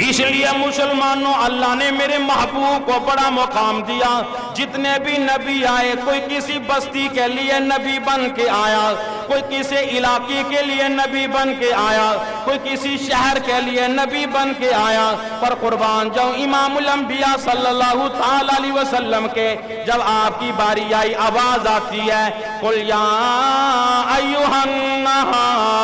اس لیے مسلمانوں اللہ نے میرے محبوب کو بڑا مقام دیا. جتنے بھی نبی آئے کوئی کسی بستی کے لیے نبی بن کے آیا, کوئی کسی علاقے کے لیے نبی بن کے آیا, کوئی کسی شہر کے لیے نبی بن کے آیا. پر قربان جاؤں امام الانبیاء صلی اللہ تعالی علیہ وسلم کے جب آپ کی باری آئی آواز آتی ہے قل یا ایھا الناس,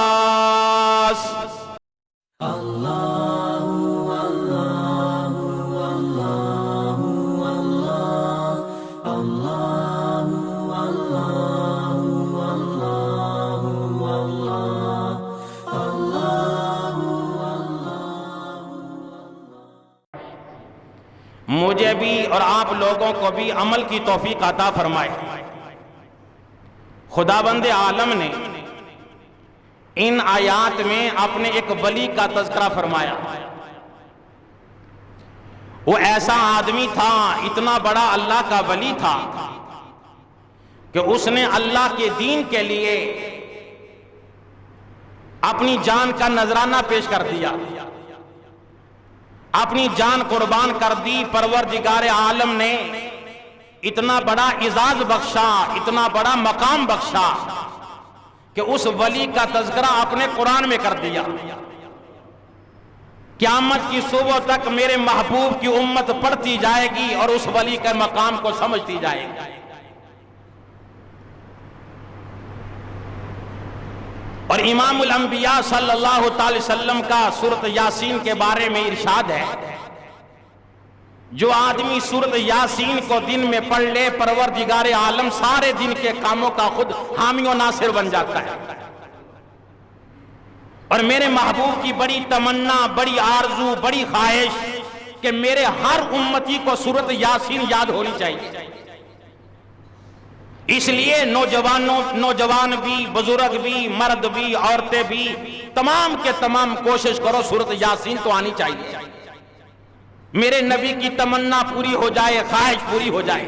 مجھے بھی اور آپ لوگوں کو بھی عمل کی توفیق عطا فرمائے. خداوند عالم نے ان آیات میں اپنے ایک ولی کا تذکرہ فرمایا. وہ ایسا آدمی تھا, اتنا بڑا اللہ کا ولی تھا کہ اس نے اللہ کے دین کے لیے اپنی جان کا نذرانہ پیش کر دیا, اپنی جان قربان کر دی. پروردگار عالم نے اتنا بڑا اعزاز بخشا, اتنا بڑا مقام بخشا کہ اس ولی کا تذکرہ اپنے قرآن میں کر دیا. قیامت کی صبح تک میرے محبوب کی امت پڑھتی جائے گی اور اس ولی کے مقام کو سمجھتی جائے گی. اور امام الانبیاء صلی اللہ تعالی وسلم کا سورۃ یاسین کے بارے میں ارشاد ہے, جو آدمی سورۃ یاسین کو دن میں پڑھ لے پروردگار عالم سارے دن کے کاموں کا خود حامی و ناصر بن جاتا ہے. اور میرے محبوب کی بڑی تمنا, بڑی آرزو, بڑی خواہش کہ میرے ہر امتی کو سورۃ یاسین یاد ہونی چاہیے. اس لیے نوجوان بھی, بزرگ بھی, مرد بھی, عورتیں بھی, تمام کے تمام کوشش کرو سورۃ یاسین تو آنی چاہیے. میرے نبی کی تمنا پوری ہو جائے, خواہش پوری ہو جائے.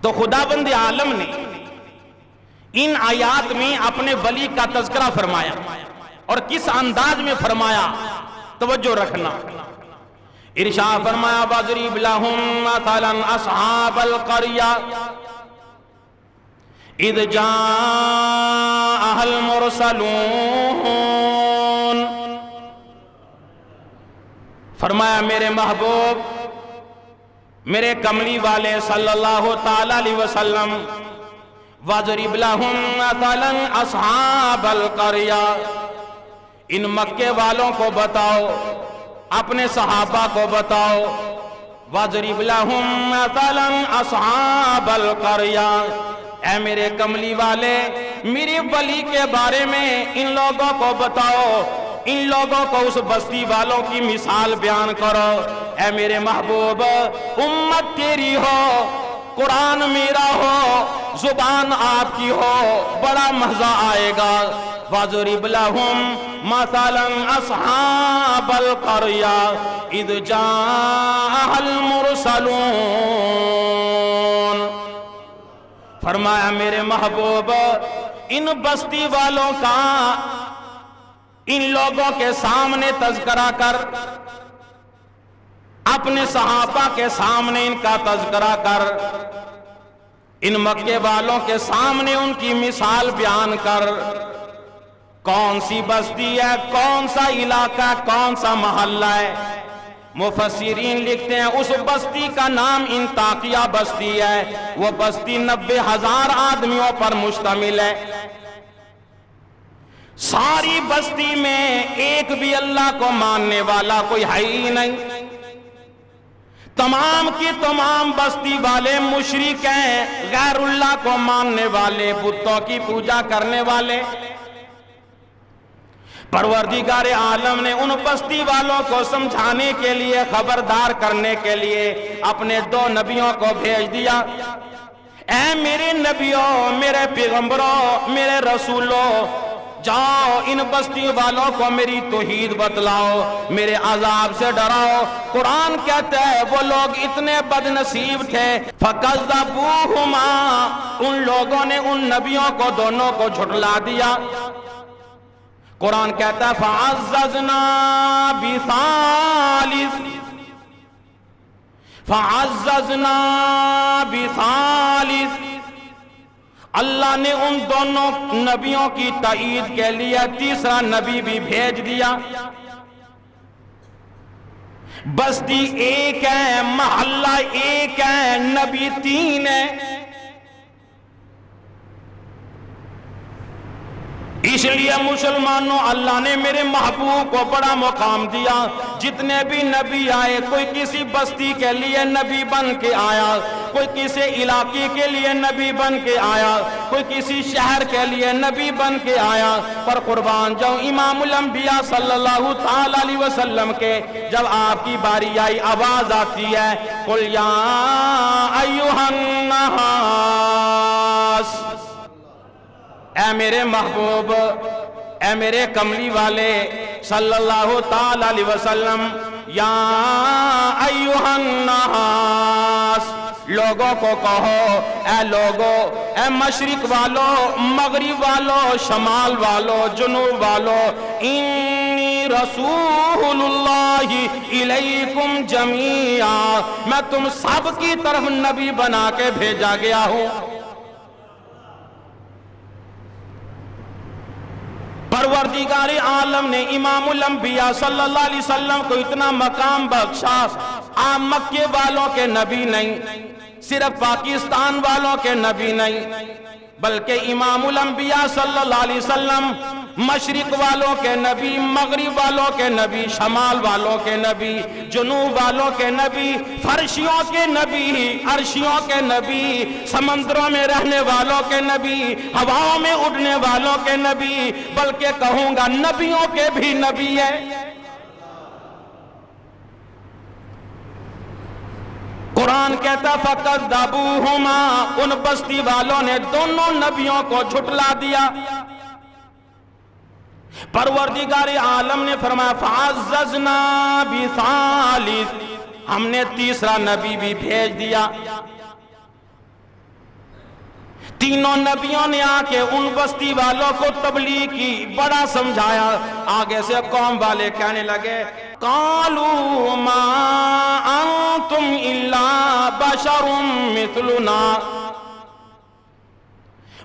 تو خداوند عالم نے ان آیات میں اپنے ولی کا تذکرہ فرمایا, اور کس انداز میں فرمایا توجہ رکھنا. ارشاد فرمایا وَاضْرِبْ لَهُمْ مَثَلًا أَصْحَابَ الْقَرْيَةِ إِذْ جَاءَهَا الْمُرْسَلُونَ. فرمایا میرے محبوب, میرے کملی والے صلی اللہ تعالی علیہ وسلم, وَاضْرِبْ لَهُمْ مَثَلًا أَصْحَابَ الْقَرْيَةِ, ان مکے والوں کو بتاؤ, اپنے صحابہ کو بتاؤ. وَاضْرِبْ لَهُمْ مَثَلًا أَصْحَابَ الْقَرْيَةِ, اے میرے کملی والے میری ولی کے بارے میں ان لوگوں کو بتاؤ, ان لوگوں کو اس بستی والوں کی مثال بیان کرو. اے میرے محبوب امت تیری ہو, قرآن میرا ہو, زبان آپ کی ہو, بڑا مزہ آئے گا. وَاضْرِبْ لَهُمْ مَثَلًا أَصْحَابَ الْقَرْيَةِ إِذْ جَاءَهَا الْمُرْسَلُونَ. فرمایا میرے محبوب ان بستی والوں کا ان لوگوں کے سامنے تذکرہ کر, اپنے صحابہ کے سامنے ان کا تذکرہ کر, ان مکے والوں کے سامنے ان کی مثال بیان کر. کون سی بستی ہے, کون سا علاقہ ہے, کون سا محلہ ہے؟ مفسرین لکھتے ہیں اس بستی کا نام انطاکیہ بستی ہے. وہ بستی 90,000 آدمیوں پر مشتمل ہے. ساری بستی میں ایک بھی اللہ کو ماننے والا کوئی ہے ہی نہیں. تمام کی تمام بستی والے مشرک ہیں, غیر اللہ کو ماننے والے, بتوں کی پوجا کرنے والے. پروردگار عالم نے ان بستی والوں کو سمجھانے کے لیے, خبردار کرنے کے لیے اپنے 2 نبیوں کو بھیج دیا. اے میرے نبیوں, میرے پیغمبروں, میرے رسولوں, جاؤ ان بستی والوں کو میری توحید بتلاؤ, میرے عذاب سے ڈراؤ. قرآن کہتا ہے وہ لوگ اتنے بد نصیب تھے, فَكَذَّبُوهُمَا, ان لوگوں نے ان نبیوں کو دونوں کو جھٹلا دیا. قرآن کہتا ہے فعززنا بثالث، فعززنا بثالث، اللہ نے ان دونوں نبیوں کی تائید کے لیے تیسرا نبی بھی بھیج دیا۔ بستی ایک ہے، محلہ ایک ہے، نبی تین ہے۔ اس لیے مسلمانوں، اللہ نے میرے محبوب کو بڑا مقام دیا۔ جتنے بھی نبی آئے، کوئی کسی بستی کے لیے نبی بن کے آیا، کوئی کسی علاقے کے لیے نبی بن کے آیا، کوئی کسی شہر کے لیے نبی بن کے آیا، پر قربان جاؤ امام الانبیاء صلی اللہ تعالی علیہ وسلم کے جب آپ کی باری آئی، آواز آتی ہے قل یا ایھا الناس، اے میرے محبوب، اے میرے کملی والے صلی اللہ تعالی علیہ وسلم، یا ایھا الناس، لوگوں کو کہو اے لوگو، اے مشرق والو، مغرب والو، شمال والو، جنوب والو، انی رسول اللہ الیکم جمیعا، میں تم سب کی طرف نبی بنا کے بھیجا گیا ہوں۔ پروردگار عالم نے امام الانبیاء صلی اللہ علیہ وسلم کو اتنا مقام بخشا، آپ مکے والوں کے نبی نہیں، صرف پاکستان والوں کے نبی نہیں، بلکہ امام الانبیاء صلی اللہ علیہ وسلم مشرق والوں کے نبی، مغرب والوں کے نبی، شمال والوں کے نبی، جنوب والوں کے نبی، فرشیوں کے نبی، عرشیوں کے نبی، سمندروں میں رہنے والوں کے نبی، ہواؤں میں اڑنے والوں کے نبی، بلکہ کہوں گا نبیوں کے بھی نبی ہے۔ قرآن کہتا فَكَذَّبُوهُمَا، ان بستی والوں نے دونوں نبیوں کو جھٹلا دیا۔ پروردگار عالم نے فرمایا فَعَزَّزْنَا بِثَالِث، ہم نے تیسرا نبی بھی بھیج دیا۔ تینوں نبیوں نے آ کے ان بستی والوں کو تبلیغ کی، بڑا سمجھایا۔ آگے سے قوم والے کہنے لگے قالوا ما انتم الا بشر مثلنا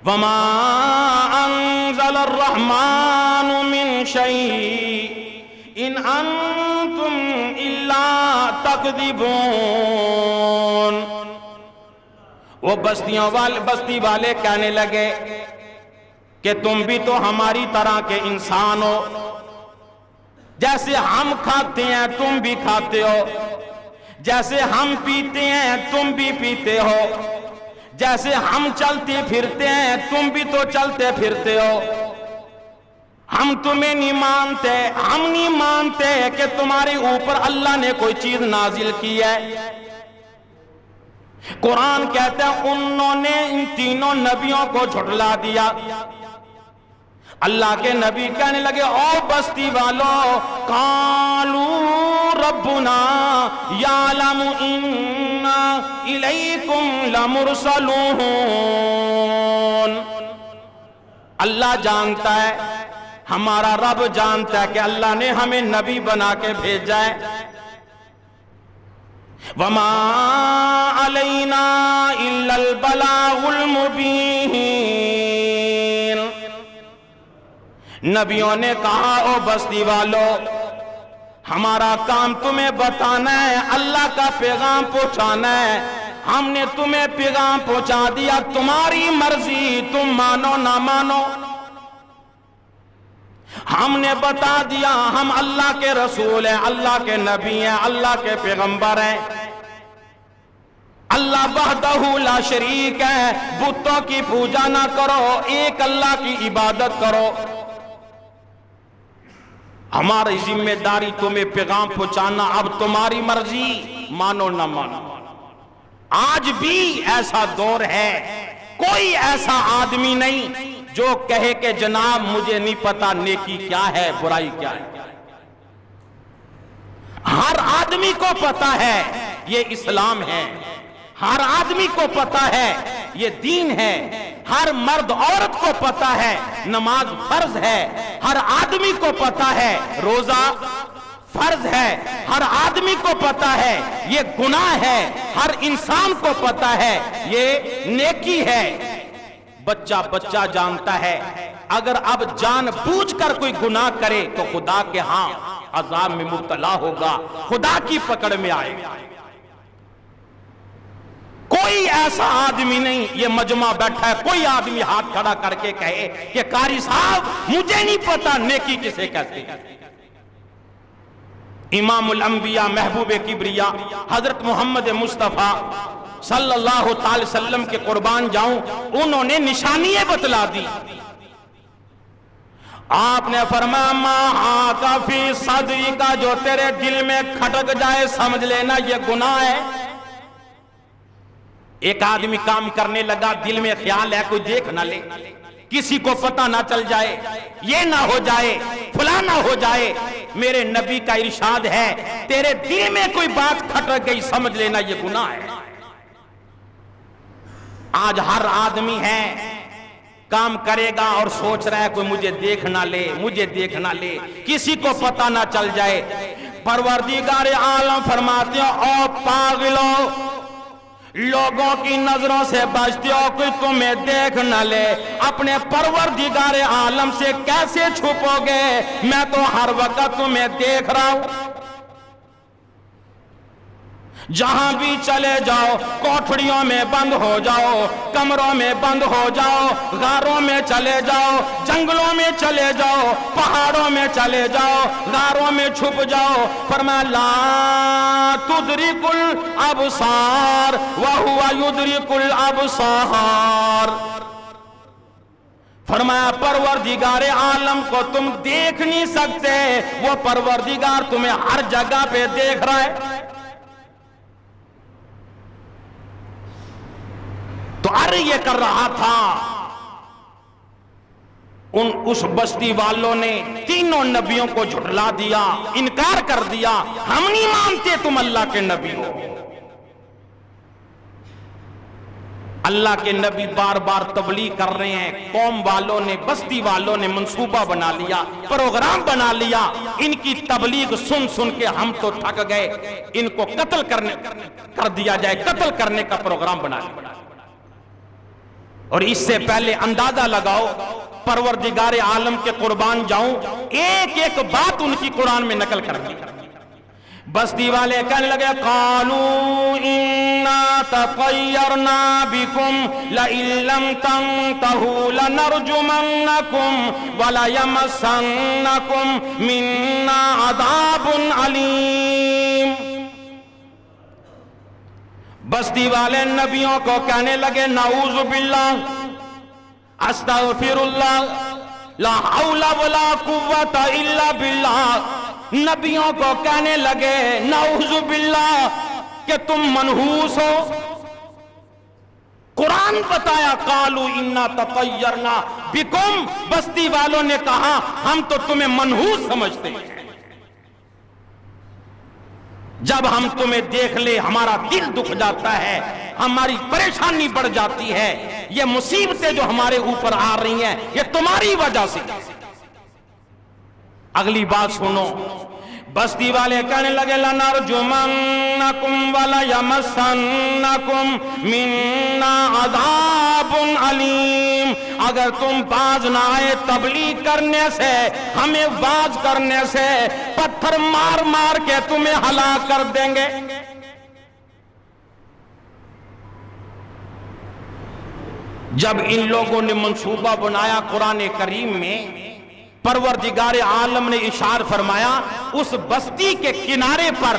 وما انزل الرحمن من شيء ان انتم الا تكذبون۔ وہ بستی والے کہنے لگے کہ تم بھی تو ہماری طرح کے انسان ہو، جیسے ہم کھاتے ہیں تم بھی کھاتے ہو، جیسے ہم پیتے ہیں تم بھی پیتے ہو، جیسے ہم چلتے پھرتے ہیں تم بھی تو چلتے پھرتے ہو، ہم تمہیں نہیں مانتے، ہم نہیں مانتے کہ تمہارے اوپر اللہ نے کوئی چیز نازل کی ہے۔ قرآن کہتا ہے انہوں نے ان تینوں نبیوں کو جھٹلا دیا۔ اللہ کے نبی کہنے لگے او بستی والو قالوا ربنا یعلم انا الیکم لمرسلون، اللہ جانتا ہے، ہمارا رب جانتا ہے کہ اللہ نے ہمیں نبی بنا کے بھیجا ہے۔ وما علینا الا البلاغ المبین، نبیوں نے کہا او بستی والو، ہمارا کام تمہیں بتانا ہے، اللہ کا پیغام پہنچانا ہے، ہم نے تمہیں پیغام پہنچا دیا، تمہاری مرضی، تم مانو نہ مانو، ہم نے بتا دیا ہم اللہ کے رسول ہیں، اللہ کے نبی ہیں، اللہ کے پیغمبر ہیں، اللہ وحدہ لا شریک ہے، بتوں کی پوجا نہ کرو، ایک اللہ کی عبادت کرو۔ ہماری ذمہ داری تمہیں پیغام پہنچانا، اب تمہاری مرضی، مانو نہ مانو۔ آج بھی ایسا دور ہے، کوئی ایسا آدمی نہیں جو کہے کہ جناب مجھے نہیں پتا نیکی کیا ہے، برائی کیا ہے۔ ہر آدمی کو پتا ہے یہ اسلام ہے، ہر آدمی کو پتا ہے یہ دین ہے، ہر مرد عورت کو پتا ہے نماز فرض ہے، ہر آدمی کو پتا ہے روزہ فرض ہے، ہر آدمی کو پتا ہے یہ گناہ ہے، ہر انسان کو پتا ہے یہ نیکی ہے۔ بچہ جانتا ہے اگر اب جان بوجھ کر کوئی گناہ کرے تو خدا کے ہاں عذاب میں مبتلا ہوگا، خدا کی پکڑ میں آئے گا۔ کوئی ایسا آدمی نہیں، یہ مجمع بیٹھا ہے، کوئی آدمی ہاتھ کھڑا کر کے کہے کہ قاری صاحب مجھے نہیں پتا نیکی کسے کہتے ہیں۔ امام الانبیاء محبوب کبریا حضرت محمد مصطفیٰ صلی اللہ تعالی وسلم کے قربان جاؤں، انہوں نے نشانیاں بتلا دی۔ آپ نے فرمایا ما کافی صدری کا جو تیرے دل میں کھٹک جائے سمجھ لینا یہ گناہ ہے۔ ایک آدمی کام کرنے لگا، دل میں خیال ہے کوئی دیکھ نہ لے، کسی کو پتہ نہ چل جائے، یہ نہ ہو جائے، فلاں نہ ہو جائے۔ میرے نبی کا ارشاد ہے تیرے دل میں کوئی بات کھٹک گئی سمجھ لینا یہ گناہ ہے۔ آج ہر آدمی ہے کام کرے گا اور سوچ رہا ہے کوئی مجھے دیکھ نہ لے، مجھے دیکھ نہ لے، کسی کو پتہ نہ چل جائے۔ پروردگار عالم فرماتے ہو او پاگلو، لوگوں کی نظروں سے بچتے ہو، کوئی تمہیں دیکھ نہ لے، اپنے پروردگار عالم سے کیسے چھپو گے؟ میں تو ہر وقت تمہیں دیکھ رہا ہوں۔ جہاں بھی چلے جاؤ، کوٹھڑیوں میں بند ہو جاؤ، کمروں میں بند ہو جاؤ، غاروں میں چلے جاؤ، جنگلوں میں چلے جاؤ، پہاڑوں میں چلے جاؤ، غاروں میں چھپ جاؤ، فرمایا لا تدرک الابصار وہو یدرک الابصار۔ فرمایا پروردگار عالم کو تم دیکھ نہیں سکتے، وہ پروردگار تمہیں ہر جگہ پہ دیکھ رہا ہے۔ تو یہ کر رہا تھا، اس بستی والوں نے تینوں نبیوں کو جھٹلا دیا، انکار کر دیا، ہم نہیں مانتے تم اللہ کے نبی ہو۔ اللہ کے نبی بار بار تبلیغ کر رہے ہیں، قوم والوں نے، بستی والوں نے منصوبہ بنا لیا، پروگرام بنا لیا، ان کی تبلیغ سن سن کے ہم تو تھک گئے، ان کو قتل کر دیا جائے، قتل کرنے کا پروگرام بنا لیا۔ اور اس سے پہلے اندازہ لگاؤ، پروردگار عالم کے قربان جاؤں، ایک ایک بات ان کی قرآن میں نقل کر دی۔ بستی والے کہنے لگے قالوا انا تطیرنا بکم لئن لم تنتہوا لنرجمنکم وليمسنکم منا عذاب علیم۔ بستی والے نبیوں کو کہنے لگے نعوذ باللہ، استغفر اللہ، لا حول ولا قوت الا باللہ۔ نبیوں کو کہنے لگے نعوذ باللہ کہ تم منحوس ہو۔ قرآن بتایا قالوا انا تطیرنا بکم، بستی والوں نے کہا ہم تو تمہیں منحوس سمجھتے ہیں، جب ہم تمہیں دیکھ لے ہمارا دل دکھ جاتا ہے، ہماری پریشانی بڑھ جاتی ہے، یہ مصیبتیں جو ہمارے اوپر آ رہی ہیں یہ تمہاری وجہ سے۔ اگلی بات سنو، بستی والے کہنے لگے لَنَرْجُمَنَّكُمْ وَلَيَمَسَّنَّكُمْ مِنَّا عَذَابٌ عَلِيمٌ۔ اگر تم باز نہ آئے تبلیغ کرنے سے، ہمیں باز کرنے سے، پتھر مار مار کے تمہیں ہلاک کر دیں گے۔ جب ان لوگوں نے منصوبہ بنایا، قرآن کریم میں پروردگار عالم نے ارشاد فرمایا اس بستی کے کنارے پر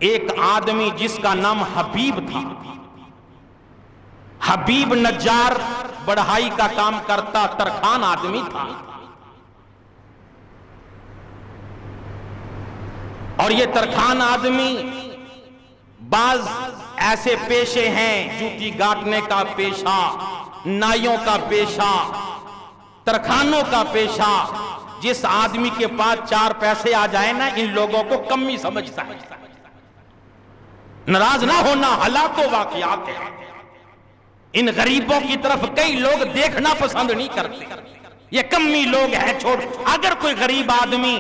ایک آدمی جس کا نام حبیب تھا، حبیب نجار بڑھائی کا کام کرتا، ترخان آدمی تھا، اور یہ ترخان آدمی بعض ایسے پیشے ہیں، جوتی گاٹنے کا پیشہ، نائیوں کا پیشہ، ترخانوں کا پیشہ۔ جس آدمی کے پاس چار پیسے آ جائے نا، ان لوگوں کو کمی سمجھتا ہے۔ ناراض نہ ہونا، حالات و واقعات ہیں۔ ان غریبوں کی طرف کئی لوگ دیکھنا پسند نہیں کرتے. یہ کمی لوگ ہیں. چھوڑ, اگر کوئی غریب آدمی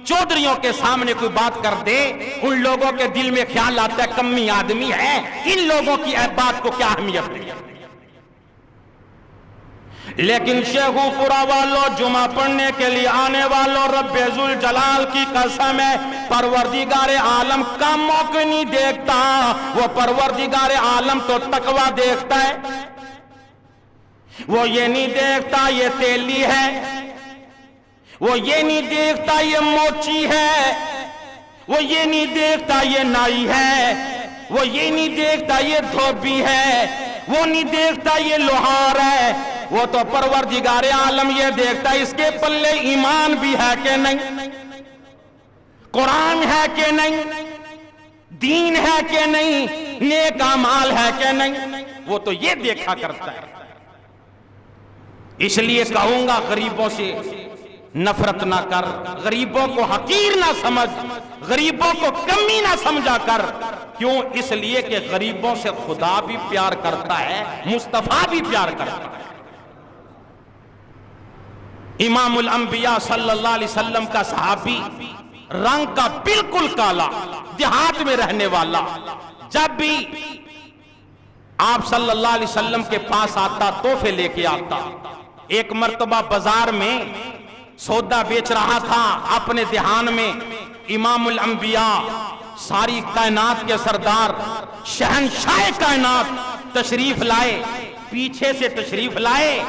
چودھریوں کے سامنے کوئی بات کر دے, ان لوگوں کے دل میں خیال آتا ہے کمی آدمی ہے, ان لوگوں کی بات کو کیا اہمیت دے. لیکن شیخو پورا والوں, جمعہ پڑھنے کے لیے آنے والوں, رب ذوالجلال کی قسم ہے, پروردگار عالم کاموں کو نہیں دیکھتا, وہ پروردگار عالم تو تقوی دیکھتا ہے. وہ یہ نہیں دیکھتا یہ تیلی ہے, وہ یہ نہیں دیکھتا یہ موچی ہے, وہ یہ نہیں دیکھتا یہ نائی ہے, وہ یہ نہیں دیکھتا یہ دھوبی ہے, وہ نہیں دیکھتا یہ لوہار ہے. وہ تو پروردگار عالم یہ دیکھتا اس کے پلے ایمان بھی ہے کہ نہیں, قرآن ہے کہ نہیں, دین ہے کہ نہیں, نیک اعمال ہے کہ نہیں. وہ تو یہ دیکھا کرتا ہے. اس لیے کہوں گا غریبوں سے نفرت نہ کر, غریبوں کو حقیر نہ سمجھ, غریبوں کو کمی نہ سمجھا کر. کیوں؟ اس لیے کہ غریبوں سے خدا بھی پیار کرتا ہے, مصطفیٰ بھی پیار کرتا ہے. امام الانبیاء صلی اللہ علیہ وسلم کا صحابی, رنگ کا بالکل کالا, دیہات میں رہنے والا, جب بھی آپ صلی اللہ علیہ وسلم کے پاس آتا تحفے لے کے آتا. ایک مرتبہ بازار میں سودا بیچ رہا تھا اپنے دہان میں. امام الانبیاء, ساری کائنات کے سردار, شہنشاہ کائنات تشریف لائے, پیچھے سے تشریف لائے,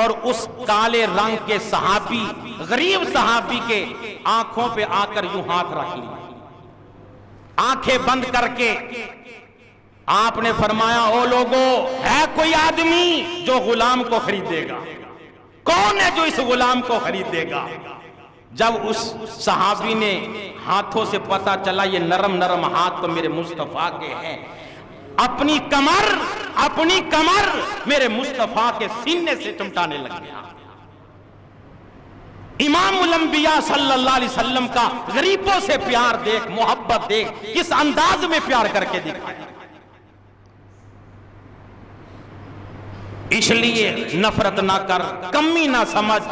اور اس کالے رنگ کے صحابی, غریب صحابی کے آنکھوں پہ آ کر یوں ہاتھ رکھ لیا, آنکھیں بند کر کے آپ نے فرمایا, او لوگو, ہے کوئی آدمی جو غلام کو خریدے گا؟ کون ہے جو اس غلام کو خریدے گا؟ جب اس صحابی نے ہاتھوں سے پتا چلا یہ نرم نرم ہاتھ تو میرے مصطفیٰ کے ہیں, اپنی کمر میرے مصطفیٰ کے سینے سے چمٹانے لگ گیا. امام الانبیاء صلی اللہ علیہ وسلم کا غریبوں سے پیار دیکھ, محبت دیکھ, کس انداز میں پیار کر کے دکھایا. اس لیے نفرت نہ کر, کمی نہ سمجھ.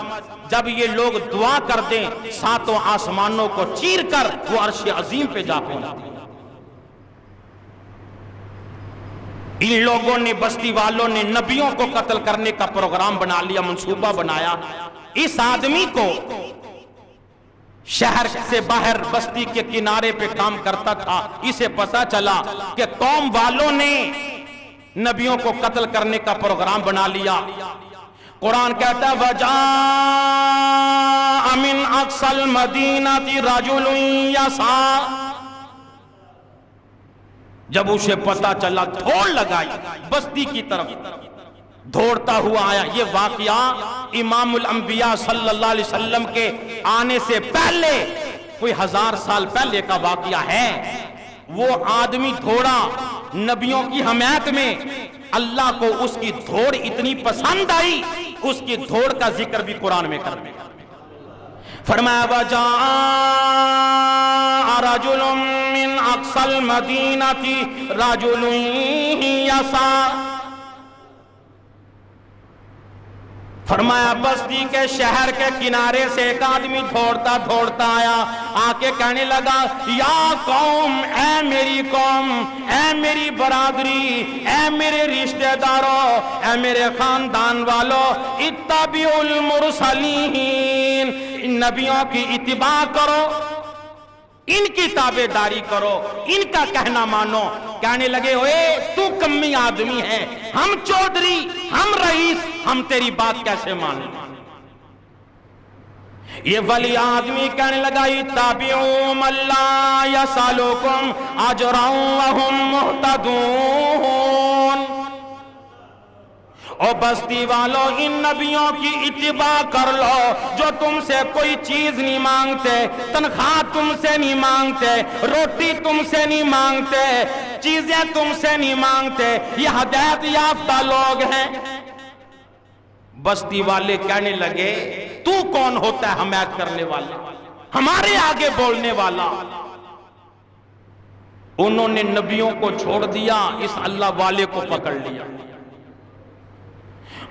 جب یہ لوگ دعا کر دیں, ساتوں آسمانوں کو چیر کر وہ عرش عظیم پہ جا پہنچتے. ان لوگوں نے, بستی والوں نے نبیوں کو قتل کرنے کا پروگرام بنا لیا, منصوبہ بنایا. اس آدمی کو شہر سے باہر بستی کے کنارے پہ کام کرتا تھا, اسے پتا چلا کہ قوم والوں نے نبیوں کو قتل کرنے کا پروگرام بنا لیا. قرآن کہتا ہے وَجَاءَ مِنْ أَقْصَى الْمَدِينَةِ رَجُلٌ يَسْعَىٰ. جب اسے پتا چلا, دوڑ لگائی, بستی کی طرف دوڑتا ہوا آیا. یہ واقعہ امام الانبیاء صلی اللہ علیہ وسلم کے آنے سے پہلے, کوئی 1000 سال پہلے کا واقعہ ہے. وہ آدمی دوڑا نبیوں کی حمایت میں, اللہ کو اس کی دوڑ اتنی پسند آئی, اس کی دوڑ کا ذکر بھی قرآن میں کر دیا. فرمایا وَجَاءَ رَجُلٌ مِّنْ أَقْصَى الْمَدِينَةِ رَجُلٌ يَسْعَىٰ. فرمایا بستی کے شہر کے کنارے سے ایک آدمی دوڑتا دوڑتا آیا, آ کے کہنے لگا یا قوم, اے میری قوم, اے میری برادری, اے میرے رشتہ داروں, اے میرے خاندان والوں, اتبعوا المرسلین, نبیوں کی اتباع کرو, ان کی تابعداری کرو, ان کا کہنا مانو. کہنے لگے اوے تو کمی آدمی ہے, ہم چودھری, ہم رئیس, ہم تیری بات کیسے مانیں. یہ ولی آدمی کہنے لگا اتبعوا من لا یسألکم اجرا وہم مہتدون. او بستی والوں, ان نبیوں کی اتباع کر لو جو تم سے کوئی چیز نہیں مانگتے, تنخواہ تم سے نہیں مانگتے, روٹی تم سے نہیں مانگتے, چیزیں تم سے نہیں مانگتے, یہ ہدایت یافتہ لوگ ہیں. بستی والے کہنے لگے تو کون ہوتا ہے حمایت کرنے والا, ہمارے آگے بولنے والا. انہوں نے نبیوں کو چھوڑ دیا, اس اللہ والے کو پکڑ لیا.